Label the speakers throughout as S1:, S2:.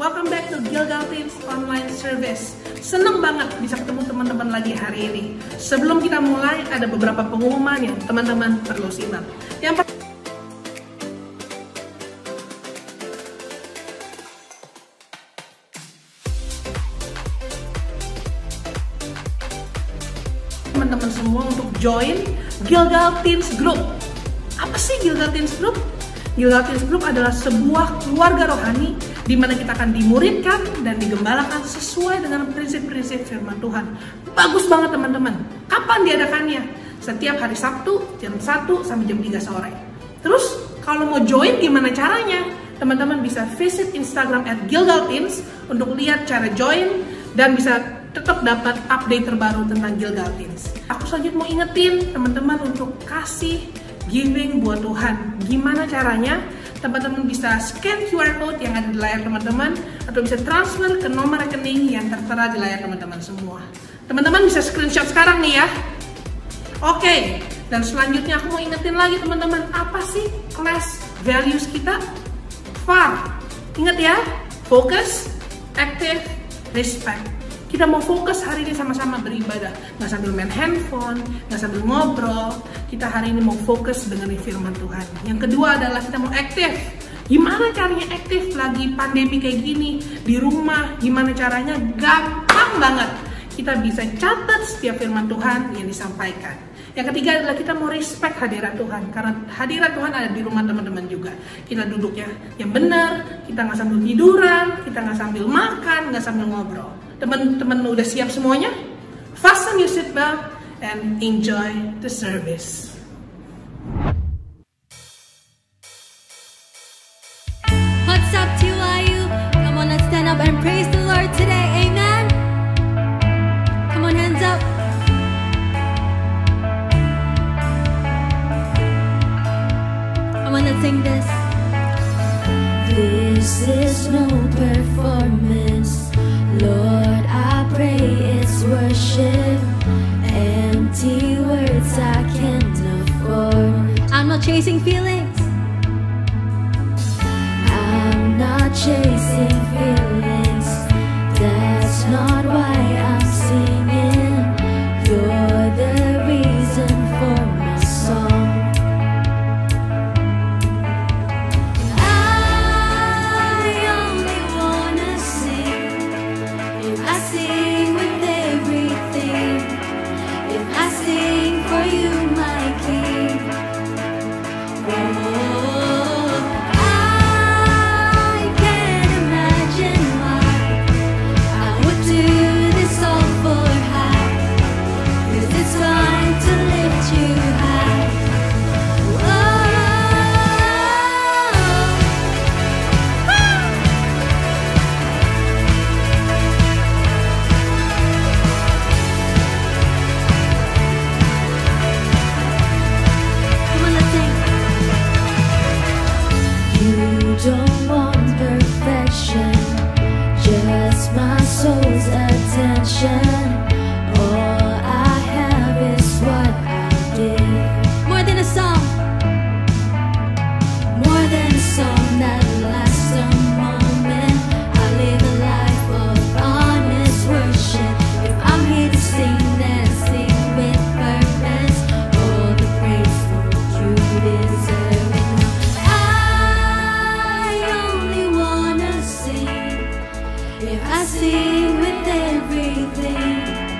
S1: welcome back to Gilgal Teens Online Service. Seneng banget bisa ketemu teman-teman lagi hari ini. Sebelum kita mulai, ada beberapa pengumuman yang teman-teman perlu simak. Yang teman-teman semua untuk join Gilgal Teens Group. Apa sih Gilgal Teens Group? Gilgal Teens Group adalah sebuah keluarga rohani di mana kita akan dimuridkan dan digembalakan sesuai dengan prinsip-prinsip firman Tuhan. Bagus banget teman-teman. Kapan diadakannya? Setiap hari Sabtu jam 1 sampai jam 3 sore. Terus kalau mau join gimana caranya? Teman-teman bisa visit Instagram @gilgalteens untuk lihat cara join dan bisa tetap dapat update terbaru tentang Gilgal Teens. Aku selanjutnya mau ingetin teman-teman untuk kasih giving buat Tuhan. Gimana caranya? Teman-teman bisa scan QR code yang ada di layar teman-teman atau bisa transfer ke nomor rekening yang tertera di layar teman-teman semua. Teman-teman bisa screenshot sekarang nih ya. Oke, dan selanjutnya aku mau ingetin lagi teman-teman, apa sih class values kita? FAR. Ingat ya, focus, active, respect. Kita mau fokus hari ini sama-sama beribadah, nggak sambil main handphone, nggak sambil ngobrol. Kita hari ini mau fokus dengan firman Tuhan. Yang kedua adalah kita mau aktif. Gimana caranya aktif lagi pandemi kayak gini di rumah? Gimana caranya? Gampang banget. Kita bisa catat setiap firman Tuhan yang disampaikan. Yang ketiga adalah kita mau respect hadirat Tuhan, karena hadirat Tuhan ada di rumah teman-teman juga. Kita duduknya yang benar, kita nggak sambil tiduran, kita nggak sambil makan, nggak sambil ngobrol. Teman-teman udah siap semuanya? Fasten your seatbelt and enjoy the service.
S2: What's up, TYU? Come on, let's stand up and praise the Lord today. Amen. Come on, hands up. Come on, let's sing this. This is no performance, Lord, I pray it's worship. Empty words I can't afford. I'm not chasing feelings. I'm not chasing feelings. That's not why I'm singing. You're the reason for my song. Don't want perfection, just my soul's attention. All I have is what I give. More than a song, more than a song that lasts a moment. I live a life of honest worship. If I'm here to sing, then sing with purpose. All the praise for you deserve it now. If I sing with everything,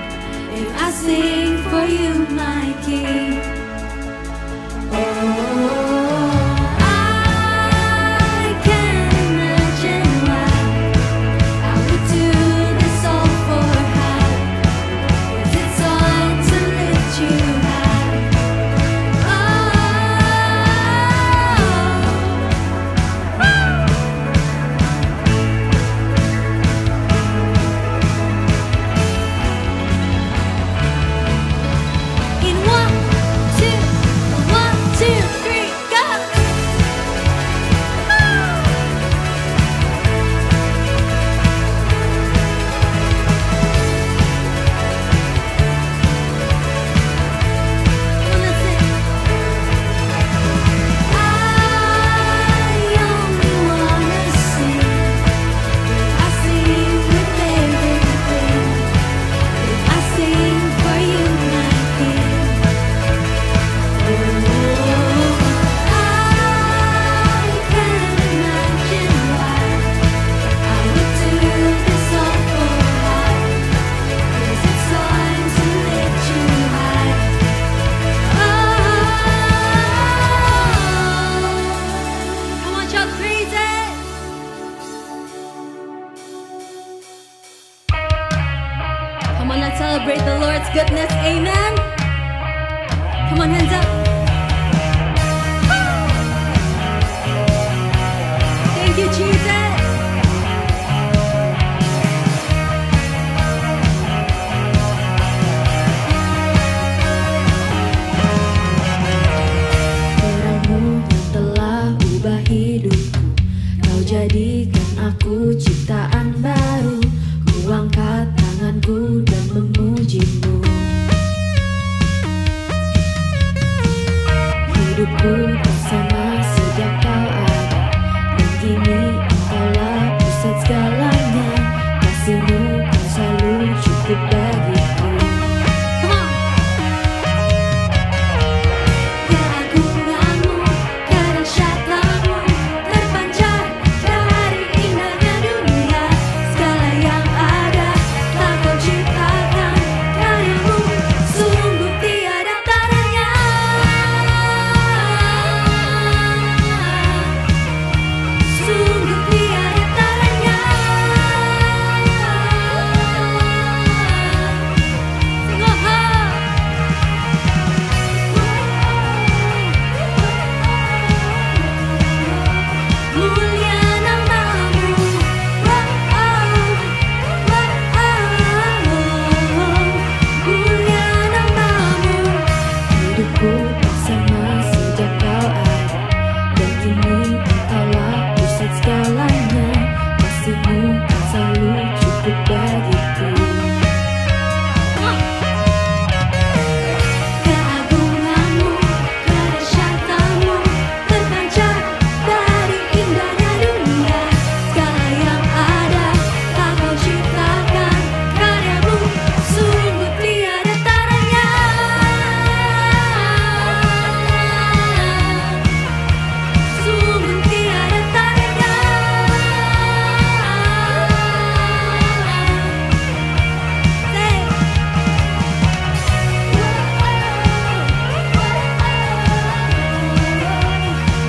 S2: celebrate the Lord's goodness. Amen. Come on, hands up. Thank you, Jesus.
S3: Terangmu yang telah ubah hidupku, Kau jadikan aku ciptaan baru. Ku angkat tanganku dan memuji-Mu. Hidupku bersama sejak Kau ada, dan kini Engkaulah pusat segalanya. Kasih-Mu kan selalu cukup bagiku.
S2: Keagungan-Mu, kedahsyatan-Mu terpancar dari indahnya dunia. Segala yang ada telah Kau ciptakan, karya-Mu sungguh tiada taranya. Sungguh tiada taranya. Mulia nama-Mu, mulia nama-Mu.
S3: Hidupku bersama sejak Kau ada, dan kini Engkaulah pusat segalanya. Kasih-Mu kan selalu cukup bagiku.
S2: Keagungan-Mu, kedahsyatan-Mu terpancar dari indahnya dunia. Segala yang ada telah Kau ciptakan, karya-Mu sungguh tiada taranya. Sungguh tiada taranya.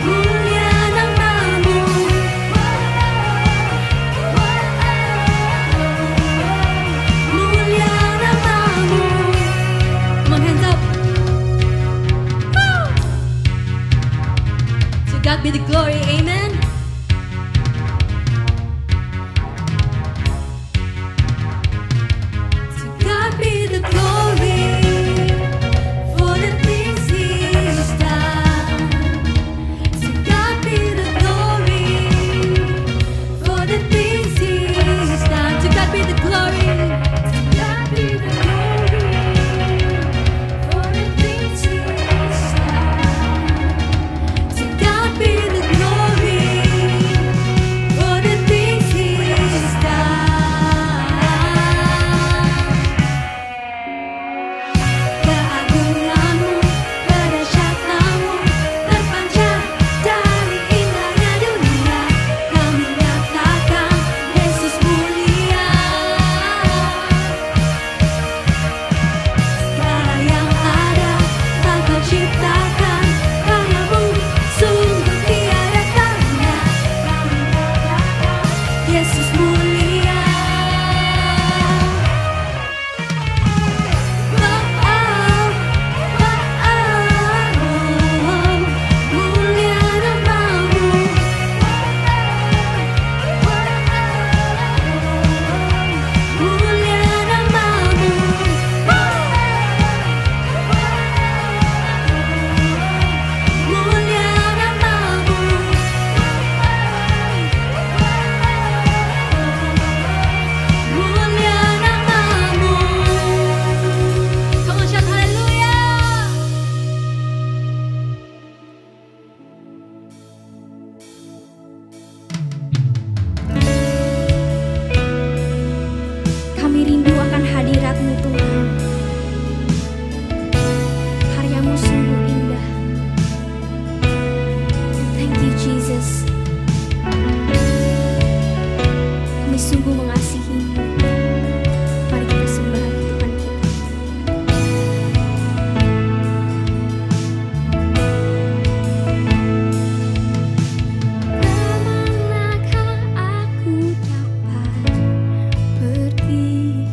S2: Mulia nama-Mu, mulia nama-Mu. Come on, hands up. To God be the glory, amen. To God be the glory for the things He's done. To God be the glory for the things He's done. To God be the glory. To God be the glory for the things He's done. To God be the glory for the things He's done. Keagungan-Mu, kedahsyatan-Mu terpancar dari indahnya dunia. Kami nyatakan Yesus mulia. Segala yang ada telah Kau ciptakan, karya-Mu sungguh tiada taranya. Kami nyatakan Yesus mulia. Mulia nama-Mu, mulia nama-Mu. Mulia nama-Mu. Mulia nama-Mu. Come on, shout hallelujah.
S3: Kami rindu akan hadirat-Mu Tuhan. Karya-Mu sungguh indah. Thank you Jesus. Kami sungguh mengasihi-Mu. Mari kita sembah Tuhan kita.
S2: Kemanakah aku dapat pergi?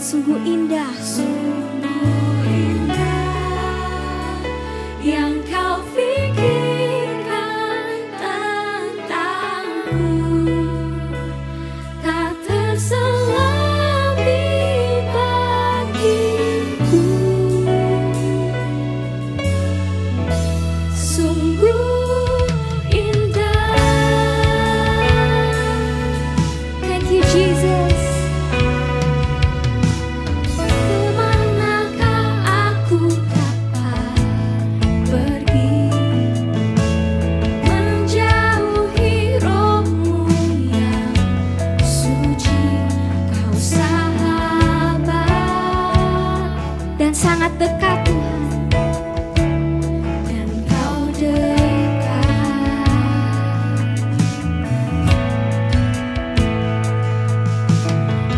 S3: Sungguh indah,
S2: sungguh indah yang kau pikirkan tentangku, tak terselami bagiku. Sungguh indah.
S3: thank you Jesus.
S2: Kemanakah aku dapat pergi, menjauhi rohmu yang suci, kau sahabat
S3: Dan sangat dekat Tuhan.
S2: dan kau dekat.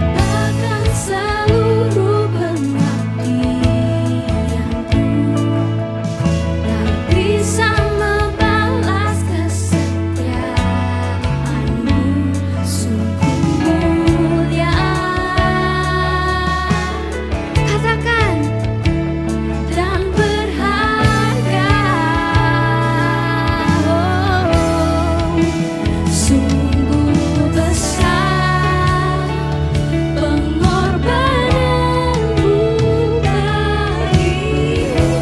S2: Bahkan seluruh pengabdianku tak bisa membalas kesetiaanmu, sungguh mulia.
S3: Katakan,
S2: Dan berharga, sungguh besar pengorbananmu bagiku,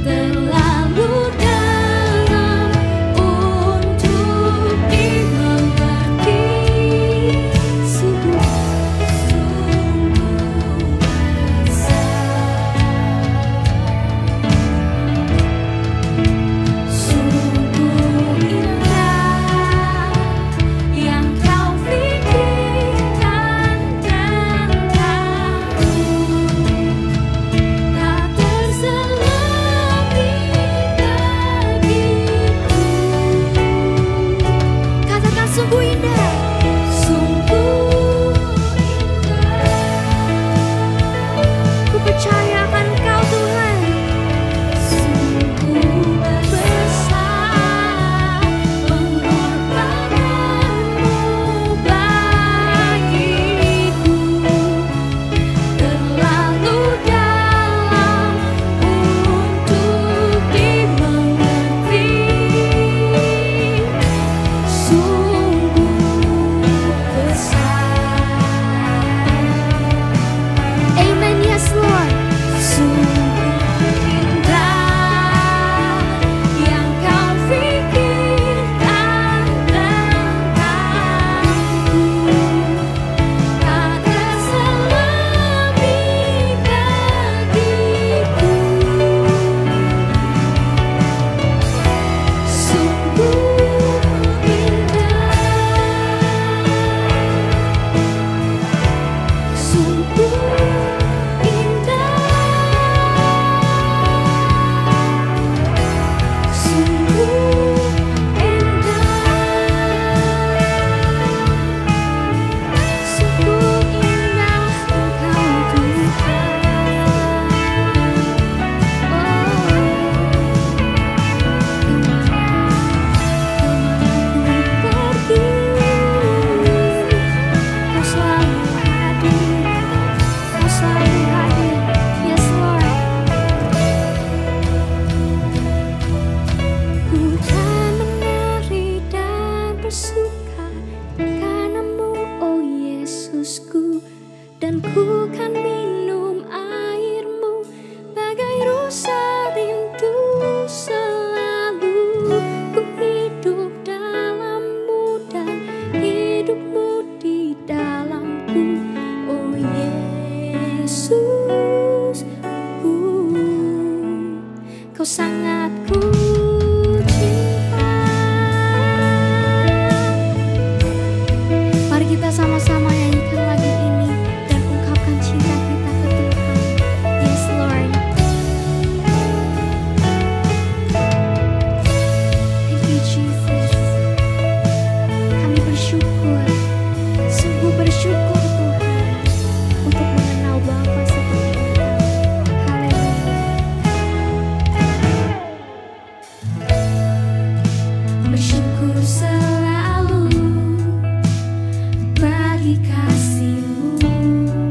S2: terlalu dalam untuk dimengerti,
S3: sungguh
S2: sungguh indah yang kau pikirkan tentangku, tak terselami bagiku.
S3: katakan sungguh indah.
S2: Sungguh indah.
S3: Ku percaya akan Kau Tuhan.
S2: Sungguh besar pengorbananmu bagiku, terlalu dalam untuk dimengerti, sungguh besar.
S3: Amen, yes Lord.
S2: Sungguh indah yang kau pikirkan tentangku, tak terselami bagiku. Sungguh indah. Sungguh indah. Sungguh indah.
S3: Sungguh indah Engkau Tuhan.
S2: Kau selalu hadir.
S3: Yes Lord.
S2: Ku kan menari dan bersuka karenamu, oh Yesusku, dan ku kan minum airmu bagai rusa rindu selalu. Ku hidup dalammu dan hidupmu di dalamku, oh Yesusku, kau sangat ku cinta.
S3: Mari kita sama-sama nyanyikan lagu ini dan ungkapkan cinta kita ke Tuhan. Yes Lord. Thank you Jesus. Kami bersyukur, sungguh bersyukur Tuhan, untuk mengenal Bapa seperti Engkau. Haleluya.
S2: Bersyukur selalu bagi kasih-Mu.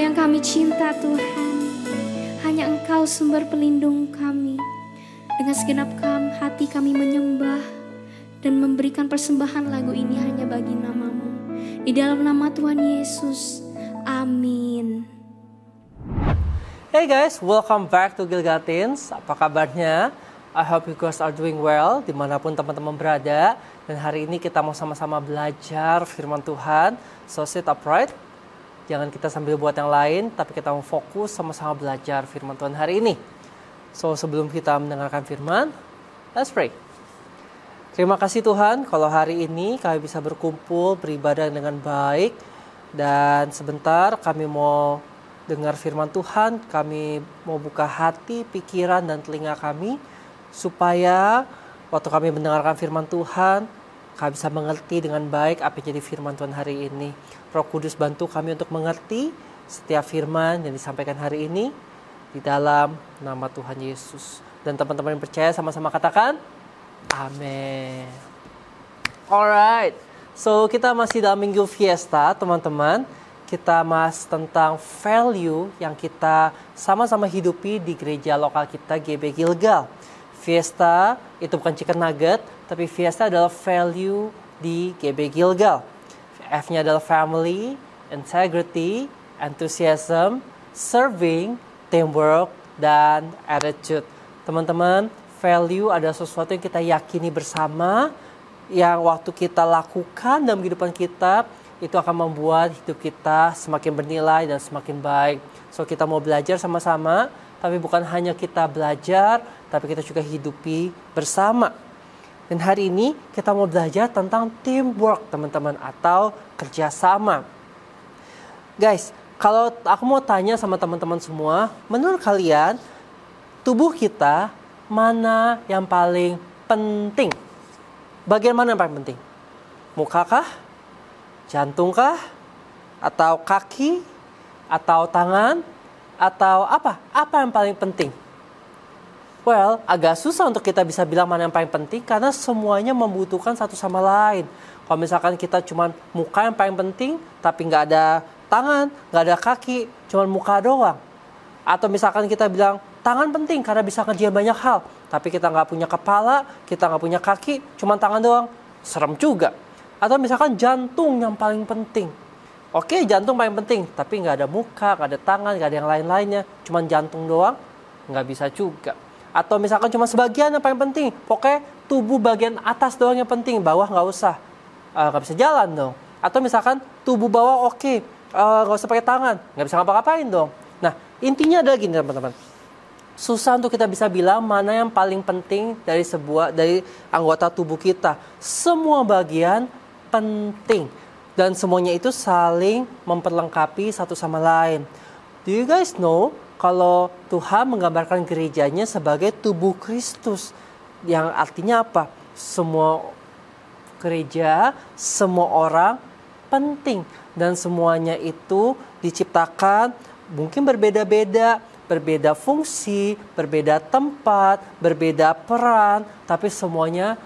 S3: yang kami cinta Tuhan. Hanya Engkau sumber pelindung kami. Dengan segenap hati kami menyembah dan memberikan persembahan lagu ini hanya bagi nama-Mu. Di dalam nama Tuhan Yesus. Amin.
S4: Hey guys, welcome back to Gilgal Teens. Apa kabarnya? I hope you guys are doing well dimanapun teman-teman berada. Dan hari ini kita mau sama-sama belajar firman Tuhan. So sit upright. Jangan kita sambil buat yang lain, tapi kita mau fokus sama-sama belajar firman Tuhan hari ini. So sebelum kita mendengarkan firman, let's pray. Terima kasih Tuhan kalau hari ini kami bisa berkumpul beribadah dengan baik. Dan sebentar kami mau dengar firman Tuhan, kami mau buka hati, pikiran, dan telinga kami supaya waktu kami mendengarkan firman Tuhan, kami bisa mengerti dengan baik apa yang jadi firman Tuhan hari ini. Roh Kudus bantu kami untuk mengerti setiap firman yang disampaikan hari ini di dalam nama Tuhan Yesus. Dan teman-teman yang percaya sama-sama katakan, amin. Alright, so kita masih dalam minggu fiesta teman-teman. Kita bahas tentang value yang kita sama-sama hidupi di gereja lokal kita, GB Gilgal. Fiesta itu bukan chicken nugget, tapi fiesta adalah value di GB Gilgal. F-nya adalah family, integrity, enthusiasm, serving, teamwork, dan attitude. Teman-teman, value adalah sesuatu yang kita yakini bersama, yang waktu kita lakukan dalam kehidupan kita, itu akan membuat hidup kita semakin bernilai dan semakin baik. So kita mau belajar sama-sama, tapi bukan hanya kita belajar, tapi kita juga hidupi bersama. Dan hari ini kita mau belajar tentang teamwork teman-teman, atau kerjasama. Guys, kalau aku mau tanya sama teman-teman semua, menurut kalian tubuh kita mana yang paling penting? Bagian mana yang paling penting? Muka kah? Jantung kah? Atau kaki? Atau tangan? Atau apa? Apa yang paling penting? Well, agak susah untuk kita bisa bilang mana yang paling penting karena semuanya membutuhkan satu sama lain. Kalau misalkan kita cuma muka yang paling penting, tapi nggak ada tangan, nggak ada kaki, cuma muka doang. Atau misalkan kita bilang tangan penting karena bisa ngerjain banyak hal, tapi kita nggak punya kepala, kita nggak punya kaki, cuma tangan doang, serem juga. Atau misalkan jantung yang paling penting. Oke, jantung paling penting, tapi nggak ada muka, nggak ada tangan, nggak ada yang lain-lainnya, cuma jantung doang, nggak bisa juga. Atau misalkan cuma sebagian yang paling penting, pokoknya tubuh bagian atas doang yang penting, bawah nggak usah, nggak bisa jalan dong. Atau misalkan tubuh bawah oke, nggak usah pakai tangan, nggak bisa ngapa-ngapain dong. Nah, intinya adalah gini teman-teman, susah untuk kita bisa bilang mana yang paling penting dari anggota tubuh kita. Semua bagian penting dan semuanya itu saling memperlengkapi satu sama lain. Do you guys know kalau Tuhan menggambarkan gerejanya sebagai tubuh Kristus, yang artinya apa? Semua gereja, semua orang penting, dan semuanya itu diciptakan mungkin berbeda-beda, berbeda fungsi, berbeda tempat, berbeda peran, tapi semuanya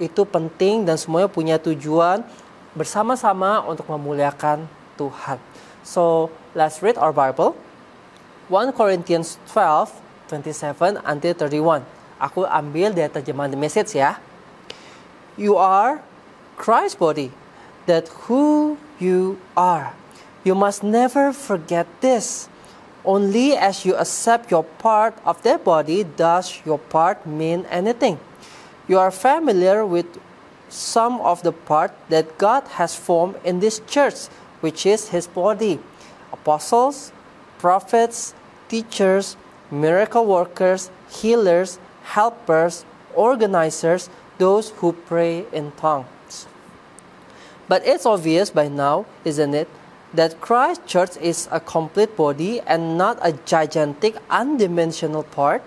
S4: itu penting dan semuanya punya tujuan bersama-sama untuk memuliakan Tuhan. So, let's read our Bible. 1 Corinthians 12:27 until 31. Aku ambil dari terjemahan The Message ya. You are Christ's body, that who you are. You must never forget this. Only as you accept your part of that body does your part mean anything. You are familiar with some of the part that God has formed in this church, which is His body. Apostles, prophets, teachers, miracle workers, healers, helpers, organizers, those who pray in tongues. But it's obvious by now, isn't it, that Christ's church is a complete body and not a gigantic, undimensional part.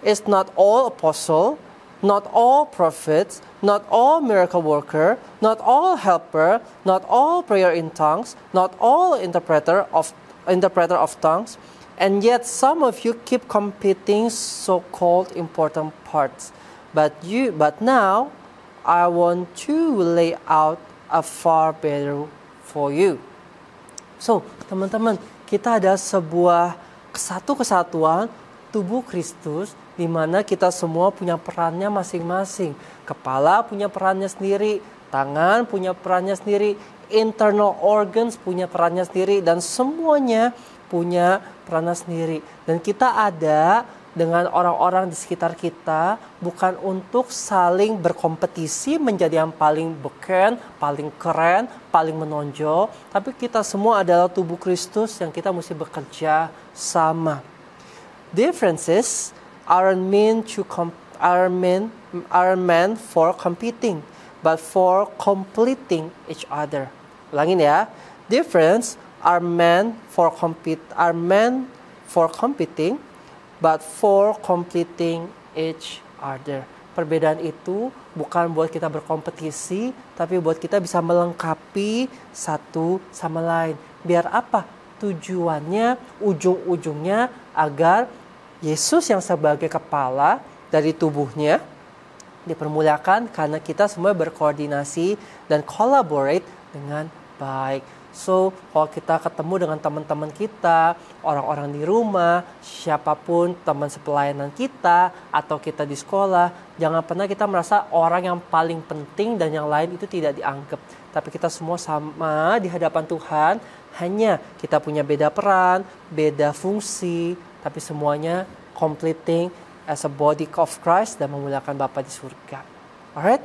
S4: It's not all apostle, not all prophets, not all miracle worker, not all helper, not all prayer in tongues, not all interpreter of tongues. And yet some of you keep competing so-called important parts. But now I want to lay out a far better for you. So, teman-teman, kita ada sebuah kesatuan tubuh Kristus, di mana kita semua punya perannya masing-masing. Kepala punya perannya sendiri, tangan punya perannya sendiri, internal organs punya perannya sendiri, dan semuanya punya perannya sendiri. Dan kita ada dengan orang-orang di sekitar kita bukan untuk saling berkompetisi menjadi yang paling beken, paling keren, paling menonjol, tapi kita semua adalah tubuh Kristus yang kita mesti bekerja sama. Differences aren't meant for competing, but for completing each other. Ulangin ya. Difference are meant for competing, but for completing each other. Perbedaan itu bukan buat kita berkompetisi, tapi buat kita bisa melengkapi satu sama lain. Biar apa? Tujuannya, ujung-ujungnya agar Yesus yang sebagai kepala dari tubuhnya dipermuliakan karena kita semua berkoordinasi dan collaborate dengan baik. So, kalau kita ketemu dengan teman-teman kita, orang-orang di rumah, siapapun teman sepelayanan kita, atau kita di sekolah, jangan pernah kita merasa orang yang paling penting dan yang lain itu tidak dianggap. Tapi kita semua sama di hadapan Tuhan, hanya kita punya beda peran, beda fungsi, tapi semuanya completing as a body of Christ dan memuliakan Bapa di surga. Alright?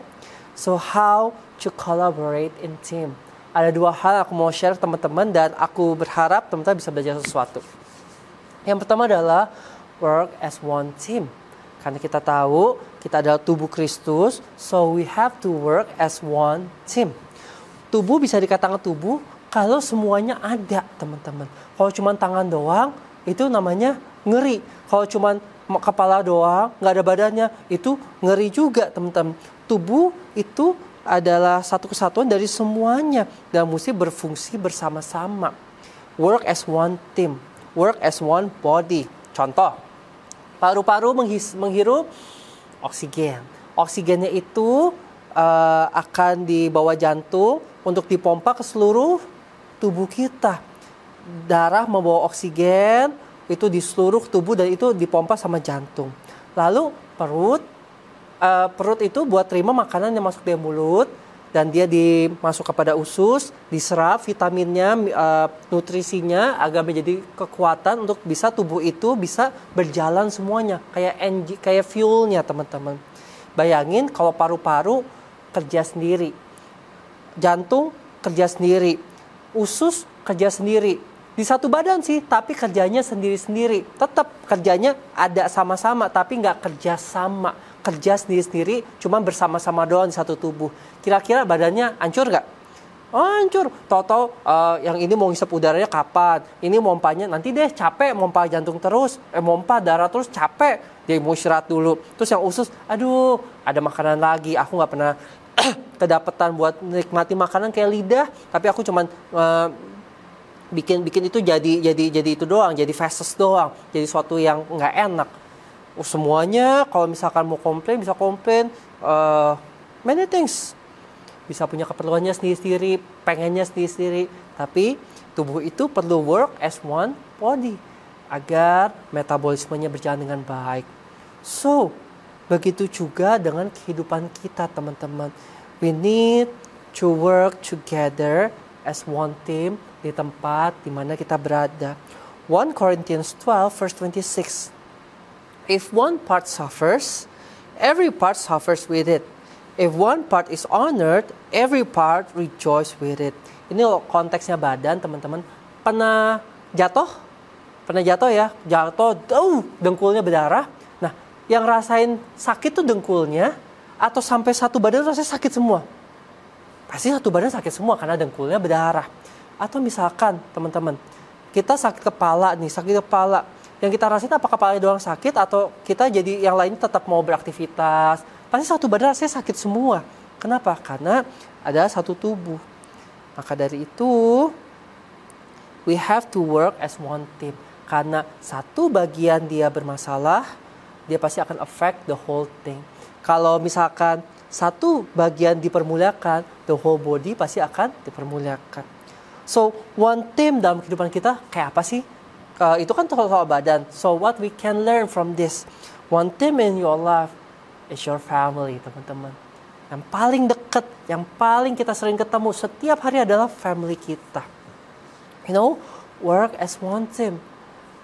S4: So, how to collaborate in team? Ada dua hal aku mau share teman-teman dan aku berharap teman-teman bisa belajar sesuatu. Yang pertama adalah work as one team. Karena kita tahu kita adalah tubuh Kristus, so we have to work as one team. Tubuh bisa dikatakan tubuh kalau semuanya ada, teman-teman. Kalau cuma tangan doang, itu namanya ngeri. Kalau cuma kepala doang, nggak ada badannya, itu ngeri juga, teman-teman. Tubuh itu adalah satu kesatuan dari semuanya dan mesti berfungsi bersama-sama. Work as one team, work as one body. Contoh, paru-paru menghirup oksigen. Oksigennya itu akan dibawa jantung untuk dipompa ke seluruh tubuh kita. Darah membawa oksigen itu di seluruh tubuh dan itu dipompa sama jantung. Lalu perut itu buat terima makanan yang masuk dari mulut dan dia dimasuk kepada usus, diserap vitaminnya, nutrisinya agar menjadi kekuatan untuk bisa tubuh itu bisa berjalan semuanya kayak fuelnya, teman-teman. Bayangin kalau paru-paru kerja sendiri, jantung kerja sendiri, usus kerja sendiri. Di satu badan sih, tapi kerjanya sendiri-sendiri. Tetap kerjanya ada sama-sama, tapi nggak kerja sama. Kerja sendiri-sendiri, cuma bersama-sama doang di satu tubuh. Kira-kira badannya hancur nggak? Oh, hancur. Tahu-tahu yang ini mau ngisep udaranya kapan? Ini mompanya nanti deh capek, mompa jantung terus, mompa darah terus capek. Dia mau istirahat dulu. Terus yang usus, aduh, ada makanan lagi. Aku nggak pernah kedapatan buat nikmati makanan kayak lidah, tapi aku cuman bikin itu jadi itu doang, jadi feses doang, jadi sesuatu yang nggak enak. Semuanya kalau misalkan mau komplain bisa komplain many things, bisa punya keperluannya sendiri-sendiri, pengennya sendiri-sendiri, tapi tubuh itu perlu work as one body agar metabolismenya berjalan dengan baik. So begitu juga dengan kehidupan kita, teman-teman. We need to work together as one team di tempat di mana kita berada. 1 Corinthians 12 verse 26. If one part suffers, every part suffers with it. If one part is honored, every part rejoice with it. Ini konteksnya badan, teman-teman. Pernah jatuh? Pernah jatuh ya? Jatuh, dengkulnya berdarah. Nah, yang rasain sakit tuh dengkulnya, atau sampai satu badan rasanya sakit semua? Pasti satu badan sakit semua karena dengkulnya berdarah. Atau misalkan, teman-teman, kita sakit kepala nih, sakit kepala. Yang kita rasain apa kepalanya doang sakit atau kita jadi yang lain tetap mau beraktivitas. Pasti satu badan rasanya sakit semua. Kenapa? Karena ada satu tubuh. Maka dari itu, we have to work as one team. Karena satu bagian dia bermasalah, dia pasti akan affect the whole thing. Kalau misalkan satu bagian dipermuliakan, the whole body pasti akan dipermuliakan. So, one team dalam kehidupan kita kayak apa sih? Itu kan soal badan. So, what we can learn from this? One team in your life is your family, teman-teman. Yang paling dekat, yang paling kita sering ketemu setiap hari adalah family kita. You know, work as one team.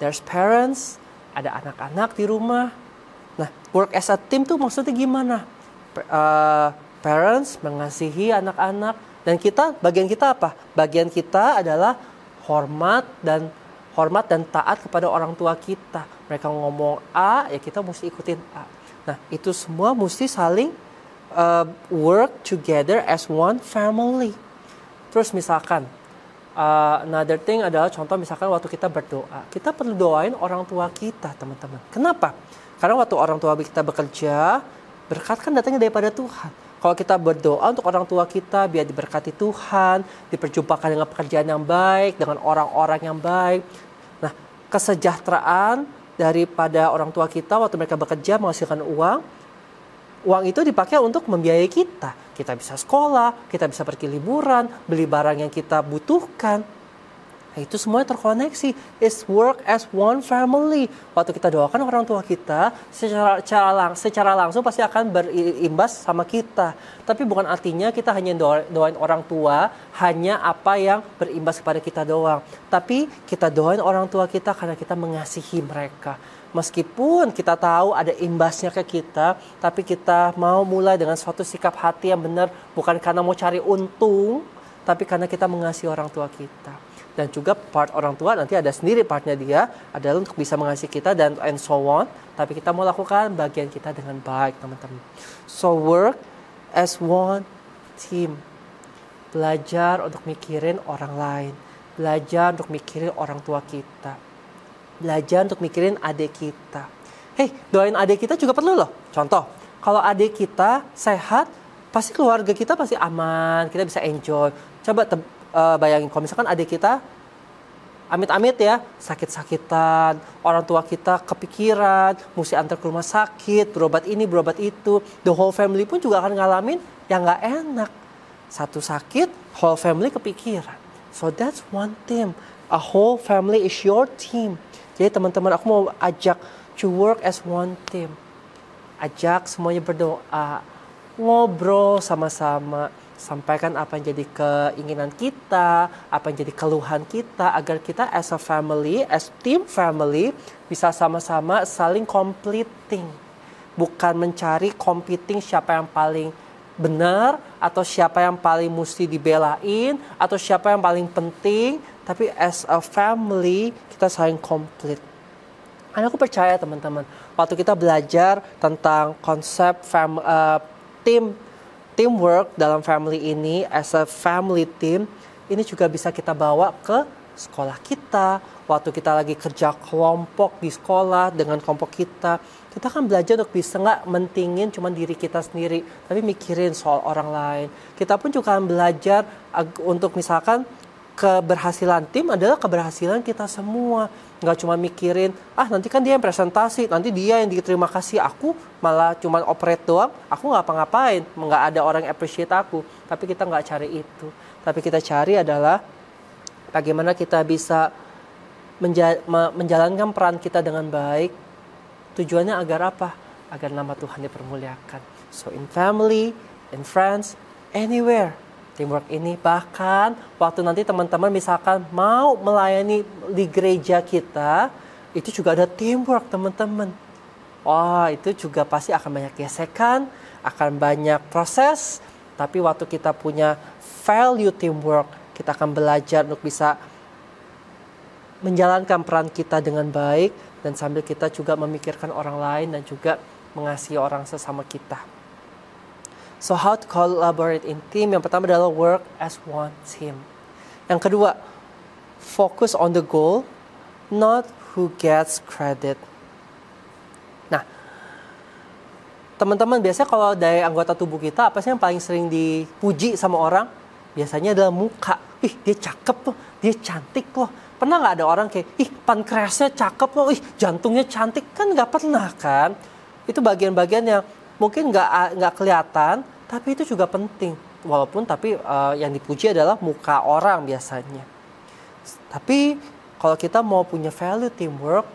S4: There's parents, ada anak-anak di rumah. Nah, work as a team tuh maksudnya gimana? Parents mengasihi anak-anak, dan bagian kita apa? Bagian kita adalah hormat dan taat kepada orang tua kita. Mereka ngomong A, ya kita mesti ikutin A. Nah, itu semua mesti saling work together as one family. Terus misalkan, another thing adalah contoh misalkan waktu kita berdoa. Kita perlu doain orang tua kita, teman-teman. Kenapa? Karena waktu orang tua kita bekerja, berkat kan datangnya daripada Tuhan. Kalau kita berdoa untuk orang tua kita, biar diberkati Tuhan, diperjumpakan dengan pekerjaan yang baik, dengan orang-orang yang baik. Nah, kesejahteraan daripada orang tua kita waktu mereka bekerja menghasilkan uang itu dipakai untuk membiayai kita. Kita bisa sekolah, kita bisa pergi liburan, beli barang yang kita butuhkan. Nah, itu semuanya terkoneksi. It's work as one family. Waktu kita doakan orang tua kita, secara langsung pasti akan berimbas sama kita. Tapi bukan artinya kita hanya doain orang tua, hanya apa yang berimbas kepada kita doang. Tapi kita doain orang tua kita karena kita mengasihi mereka. Meskipun kita tahu ada imbasnya ke kita, tapi kita mau mulai dengan suatu sikap hati yang benar, bukan karena mau cari untung, tapi karena kita mengasihi orang tua kita. Dan juga part orang tua nanti ada sendiri partnya dia adalah untuk bisa mengasihi kita dan and so on. Tapi kita mau lakukan bagian kita dengan baik, teman-teman. So work as one team. Belajar untuk mikirin orang lain. Belajar untuk mikirin orang tua kita. Belajar untuk mikirin adik kita. Hey, doain adik kita juga perlu loh. Contoh, kalau adik kita sehat, pasti keluarga kita pasti aman. Kita bisa enjoy. Coba bayangin kalau misalkan adik kita amit-amit ya sakit-sakitan, orang tua kita kepikiran, mesti antar ke rumah sakit, berobat ini, berobat itu, the whole family pun juga akan ngalamin yang nggak enak. Satu sakit, whole family kepikiran. So that's one team. A whole family is your team. Jadi teman-teman, aku mau ajak to work as one team. Ajak semuanya berdoa, ngobrol sama-sama. Sampaikan apa yang jadi keinginan kita, apa yang jadi keluhan kita, agar kita as a family, as team family, bisa sama-sama saling completing. Bukan mencari competing siapa yang paling benar, atau siapa yang paling mesti dibelain, atau siapa yang paling penting, tapi as a family, kita saling complete. Karena aku percaya teman-teman, waktu kita belajar tentang konsep teamwork dalam family ini, as a family team, ini juga bisa kita bawa ke sekolah kita. Waktu kita lagi kerja kelompok di sekolah dengan kelompok kita kan belajar untuk bisa nggak mentingin cuma diri kita sendiri, tapi mikirin soal orang lain. Kita pun juga akan belajar untuk misalkan keberhasilan tim adalah keberhasilan kita semua. Nggak cuma mikirin, nanti kan dia yang presentasi, nanti dia yang diterima kasih, aku malah cuma operate doang, aku nggak apa-ngapain, nggak ada orang yang appreciate aku. Tapi kita nggak cari itu. Tapi kita cari adalah bagaimana kita bisa menjalankan peran kita dengan baik. Tujuannya agar apa? Agar nama Tuhan dipermuliakan. So in family, in friends, anywhere. Teamwork ini bahkan waktu nanti teman-teman misalkan mau melayani di gereja kita, itu juga ada teamwork teman-teman. Wah, itu juga pasti akan banyak gesekan, akan banyak proses. Tapi waktu kita punya value teamwork, kita akan belajar untuk bisa menjalankan peran kita dengan baik, dan sambil kita juga memikirkan orang lain dan juga mengasihi orang sesama kita. So how to collaborate in team? Yang pertama adalah work as one team. Yang kedua, focus on the goal, not who gets credit. Nah, teman-teman, biasanya kalau dari anggota tubuh kita, apa sih yang paling sering dipuji sama orang? Biasanya adalah muka. Dia cakep loh, dia cantik loh. Pernah nggak ada orang kayak, pankreasnya cakep loh, jantungnya cantik? Kan nggak pernah kan? Itu bagian-bagian yang mungkin nggak kelihatan, tapi itu juga penting. Walaupun tapi yang dipuji adalah muka orang biasanya. Tapi kalau kita mau punya value teamwork,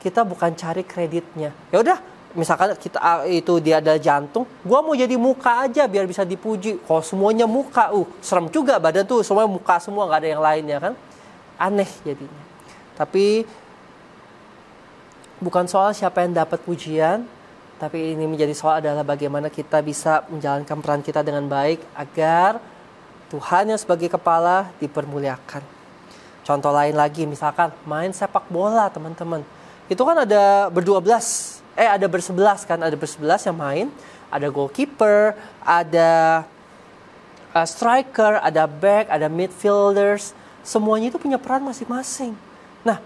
S4: kita bukan cari kreditnya. Ya udah, misalkan kita itu dia ada jantung, gua mau jadi muka aja biar bisa dipuji. Kalau semuanya muka, serem juga badan tuh, semua muka semua, nggak ada yang lainnya kan. Aneh jadinya. Tapi bukan soal siapa yang dapat pujian, tapi ini menjadi soal adalah bagaimana kita bisa menjalankan peran kita dengan baik agar Tuhan yang sebagai kepala dipermuliakan. Contoh lain lagi, misalkan main sepak bola teman-teman. Itu kan ada ada bersebelas kan, ada bersebelas yang main. Ada goalkeeper, ada striker, ada back, ada midfielders. Semuanya itu punya peran masing-masing. Nah,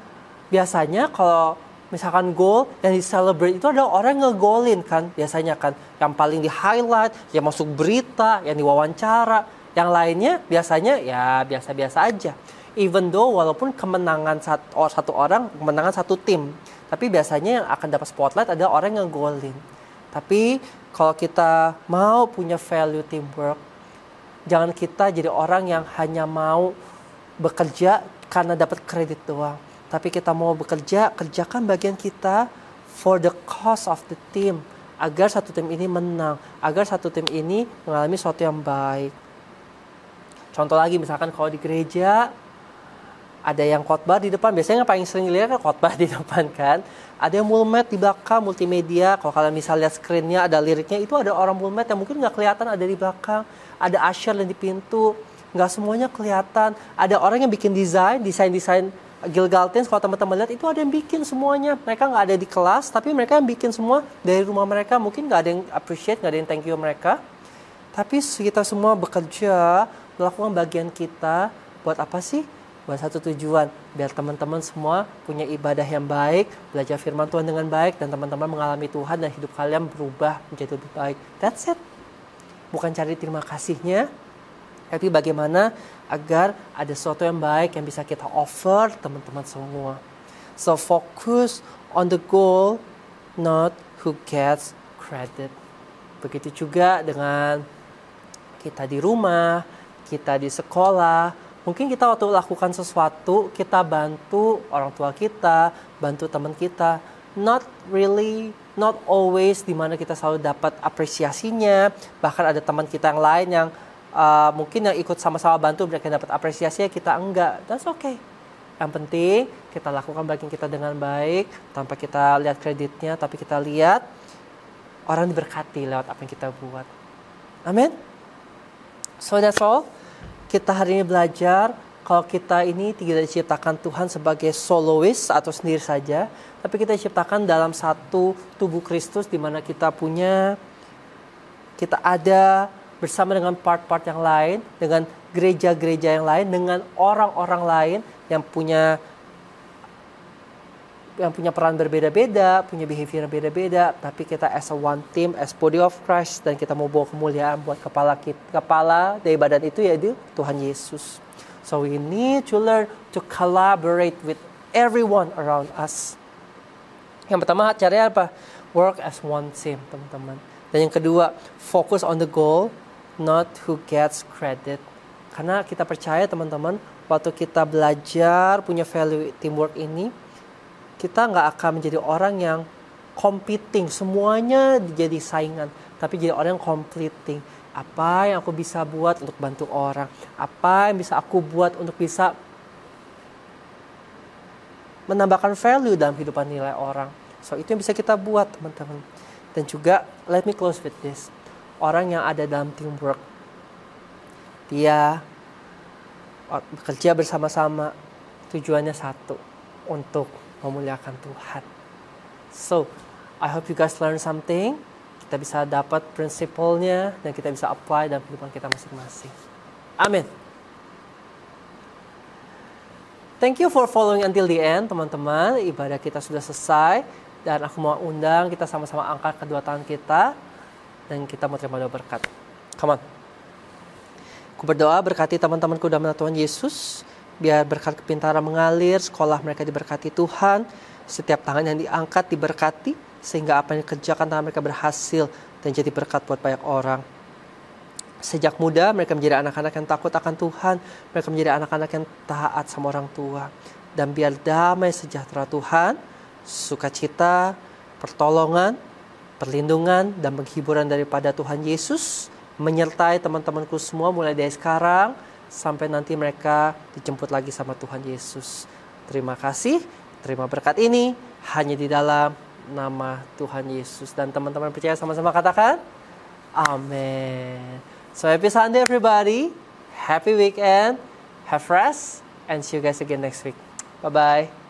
S4: biasanya kalau misalkan gol yang di-celebrate itu ada orang ngegolin kan. Biasanya kan yang paling di-highlight, yang masuk berita, yang diwawancara. Yang lainnya biasanya ya biasa-biasa aja. Even though walaupun kemenangan satu orang, kemenangan satu tim. Tapi biasanya yang akan dapat spotlight ada orang yang ngegolin. Tapi kalau kita mau punya value teamwork, jangan kita jadi orang yang hanya mau bekerja karena dapat kredit doang. Tapi kita mau bekerja, kerjakan bagian kita for the cause of the team. Agar satu tim ini menang. Agar satu tim ini mengalami sesuatu yang baik. Contoh lagi misalkan kalau di gereja, ada yang khotbah di depan. Biasanya yang paling sering dilihat kan khotbah di depan kan. Ada yang mulmet di belakang, multimedia. Kalau kalian misal lihat screen-nya, ada liriknya. Itu ada orang mulmet yang mungkin nggak kelihatan ada di belakang. Ada usher yang di pintu. Nggak semuanya kelihatan. Ada orang yang bikin desain Gilgal Teens. Kalau teman-teman lihat itu ada yang bikin semuanya. Mereka nggak ada di kelas, tapi mereka yang bikin semua dari rumah mereka. Mungkin nggak ada yang appreciate, nggak ada yang thank you mereka. Tapi kita semua bekerja, melakukan bagian kita. Buat apa sih? Buat satu tujuan. Biar teman-teman semua punya ibadah yang baik, belajar firman Tuhan dengan baik, dan teman-teman mengalami Tuhan dan hidup kalian berubah menjadi lebih baik. That's it. Bukan cari terima kasihnya, tapi bagaimana agar ada sesuatu yang baik yang bisa kita offer teman-teman semua. So focus on the goal, not who gets credit. Begitu juga dengan kita di rumah, kita di sekolah. Mungkin kita waktu lakukan sesuatu, kita bantu orang tua kita, bantu teman kita. Not always di mana kita selalu dapat apresiasinya. Bahkan ada teman kita yang lain yang mungkin yang ikut sama-sama bantu mereka dapat apresiasi, kita enggak. That's okay. Yang penting kita lakukan bagian kita dengan baik tanpa kita lihat kreditnya, tapi kita lihat orang diberkati lewat apa yang kita buat. Amin. So that's all. Kita hari ini belajar kalau kita ini tidak diciptakan Tuhan sebagai soloist atau sendiri saja, tapi kita diciptakan dalam satu tubuh Kristus di mana kita ada bersama dengan part-part yang lain, dengan gereja-gereja yang lain, dengan orang-orang lain yang punya peran berbeda-beda, punya behavior yang beda-beda, tapi kita as a one team, as body of Christ, dan kita mau bawa kemuliaan buat kepala dari badan itu yaitu Tuhan Yesus. So we need to learn to collaborate with everyone around us. Yang pertama caranya apa? Work as one team, teman-teman. Dan yang kedua, focus on the goal, not who gets credit. Karena kita percaya teman-teman, waktu kita belajar punya value teamwork ini, kita nggak akan menjadi orang yang competing, semuanya jadi saingan, tapi jadi orang yang completing. Apa yang aku bisa buat untuk bantu orang? Apa yang bisa aku buat untuk bisa menambahkan value dalam kehidupan nilai orang? So itu yang bisa kita buat teman-teman. Dan juga, let me close with this. Orang yang ada dalam teamwork, dia bekerja bersama-sama, tujuannya satu, untuk memuliakan Tuhan. So, I hope you guys learn something. Kita bisa dapat prinsipalnya dan kita bisa apply dalam kehidupan kita masing-masing. Amin. Thank you for following until the end, teman-teman. Ibadah kita sudah selesai dan aku mau undang kita sama-sama angkat kedua tangan kita dan kita mau terima doa berkat. Come on. Aku berdoa berkati teman-temanku dalam nama Tuhan Yesus. Biar berkat kepintaran mengalir, sekolah mereka diberkati Tuhan. Setiap tangan yang diangkat diberkati, sehingga apa yang dikerjakan tangan mereka berhasil dan jadi berkat buat banyak orang. Sejak muda mereka menjadi anak-anak yang takut akan Tuhan. Mereka menjadi anak-anak yang taat sama orang tua. Dan biar damai sejahtera Tuhan, sukacita, pertolongan, perlindungan, dan penghiburan daripada Tuhan Yesus menyertai teman-temanku semua mulai dari sekarang sampai nanti mereka dijemput lagi sama Tuhan Yesus. Terima kasih, terima berkat ini hanya di dalam nama Tuhan Yesus. Dan teman-teman percaya sama-sama katakan, amin. So happy Sunday everybody, happy weekend, have rest, and see you guys again next week. Bye-bye.